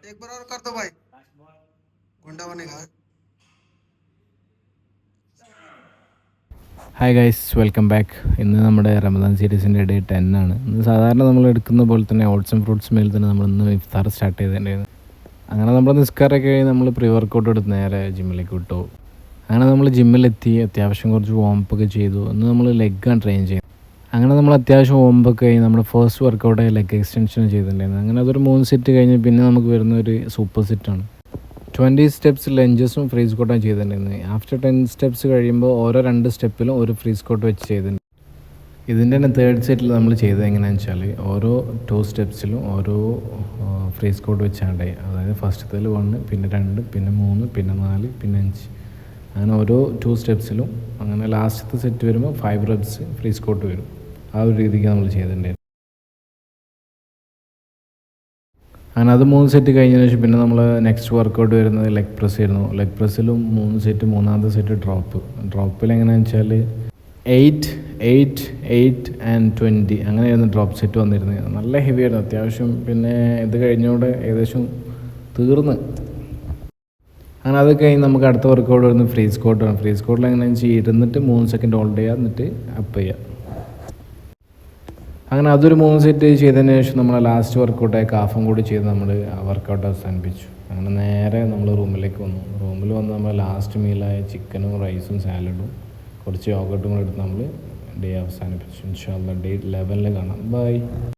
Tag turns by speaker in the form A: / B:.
A: एक बार और कर दो भाई, गुंडा बनेगा।
B: Hi guys, welcome back. ഇന്ന് നമ്മുടെ റമദാൻ സീരീസിൻ്റെ ഡേ 10 ആണ്. ഇന്ന് സാധാരണ നമ്മൾ എടുക്കുന്ന പോലെ തന്നെ ഓട്സ് ആൻഡ് ഫ്രൂട്ട്സ് മേൽ തന്നെ നമ്മൾ ഇന്ന് ഇഫ്താർ സ്റ്റാർട്ട് ചെയ്തിട്ടുണ്ടായിരുന്നു. അങ്ങനെ നമ്മൾ നിസ്കാരമൊക്കെ കഴിഞ്ഞ് നമ്മൾ പ്രീ വർക്കൗട്ട് എടുത്ത് നേരെ ജിമ്മിലേക്ക് വിട്ടു. അങ്ങനെ നമ്മൾ ജിമ്മിലെത്തി, അത്യാവശ്യം കുറച്ച് വോംപ്പൊക്കെ ചെയ്തു. ഇന്ന് നമ്മൾ ലെഗാണ് ട്രെയിൻ ചെയ്യുന്നത്. അങ്ങനെ നമ്മൾ അത്യാവശ്യം വോംപ്പൊക്കെ കഴിഞ്ഞ് നമ്മുടെ ഫസ്റ്റ് വർക്കൗട്ടായി ലെഗ് എക്സ്റ്റൻഷൻ ചെയ്തിട്ടുണ്ടായിരുന്നു. അങ്ങനെ അതൊരു 3 സെറ്റ് കഴിഞ്ഞ് പിന്നെ നമുക്ക് വരുന്ന ഒരു സൂപ്പർ സെറ്റാണ്. 20 സ്റ്റെപ്സ് ലഞ്ചസും ഫ്രീ സ്കോട്ടും ചെയ്തിട്ടുണ്ടായിരുന്നു. ആഫ്റ്റർ 10 സ്റ്റെപ്സ് കഴിയുമ്പോൾ ഓരോ 2 സ്റ്റെപ്പിലും ഒരു ഫ്രീ സ്കോട്ട് വെച്ച് ചെയ്തിട്ടുണ്ട്. ഇതിൻ്റെ തന്നെ തേർഡ് സെറ്റിൽ നമ്മൾ ചെയ്തത് എങ്ങനെയാണെന്ന് വെച്ചാൽ ഓരോ 2 സ്റ്റെപ്സിലും ഓരോ ഫ്രീ സ്കോട്ട് വെച്ചാണ്ടായി. അതായത് ഫസ്റ്റത്തേൽ 1, പിന്നെ 2, പിന്നെ 3, പിന്നെ 4, പിന്നെ 5, അങ്ങനെ ഓരോ 2 സ്റ്റെപ്സിലും. അങ്ങനെ ലാസ്റ്റത്തെ സെറ്റ് വരുമ്പോൾ 5 റെപ്സ് ഫ്രീ സ്കോട്ട് വരും. ആ ഒരു രീതിക്ക് നമ്മൾ ചെയ്തിട്ടുണ്ടായിരുന്നു. അങ്ങനെ അത് 3 സെറ്റ് കഴിഞ്ഞതിന് ശേഷം പിന്നെ നമ്മൾ നെക്സ്റ്റ് വർക്കൗട്ട് വരുന്നത് ലെഗ് പ്രസ് ആയിരുന്നു. ലെഗ് പ്രസ്സിലും 3 സെറ്റ്, മൂന്നാമത്തെ സെറ്റ് ഡ്രോപ്പിൽ എങ്ങനെയാണെന്ന് വെച്ചാൽ 8, 8, 8 ആൻഡ് 20 അങ്ങനെയായിരുന്നു ഡ്രോപ്പ് സെറ്റ് വന്നിരുന്നത്. നല്ല ഹെവി ആയിരുന്നു അത്യാവശ്യം. പിന്നെ ഇത് കഴിഞ്ഞോടെ ഏകദേശം തീർന്ന്. അങ്ങനെ അത് കഴിഞ്ഞ് നമുക്ക് അടുത്ത വർക്കൗട്ട് വരുന്നത് ഫ്രീ സ്കോട്ടാണ്. ഫ്രീ സ്കോട്ടിൽ എങ്ങനെയാണെന്ന് വെച്ചാൽ ഇരുന്നിട്ട് 3 സെക്കൻഡ് ഹോൾഡ് ചെയ്യുക, എന്നിട്ട് അപ്പ് ചെയ്യുക. അങ്ങനെ അതൊരു 3 സെറ്റ് ചെയ്തതിന് ശേഷം നമ്മൾ ലാസ്റ്റ് വർക്കൗട്ടായി കാഫും കൂടി ചെയ്ത് നമ്മൾ ആ വർക്കൗട്ട് അവസാനിപ്പിച്ചു. അങ്ങനെ നേരെ നമ്മൾ റൂമിലേക്ക് വന്നു. റൂമിൽ വന്ന് നമ്മൾ ലാസ്റ്റ് മീലായ ചിക്കനും റൈസും സാലഡും കുറച്ച് യോഗട്ടും കൂടെ എടുത്ത് നമ്മൾ ഡേ അവസാനിപ്പിച്ചു. ഇൻഷാ അല്ലാഹ് ഡേ 11 കാണാം. ബൈ.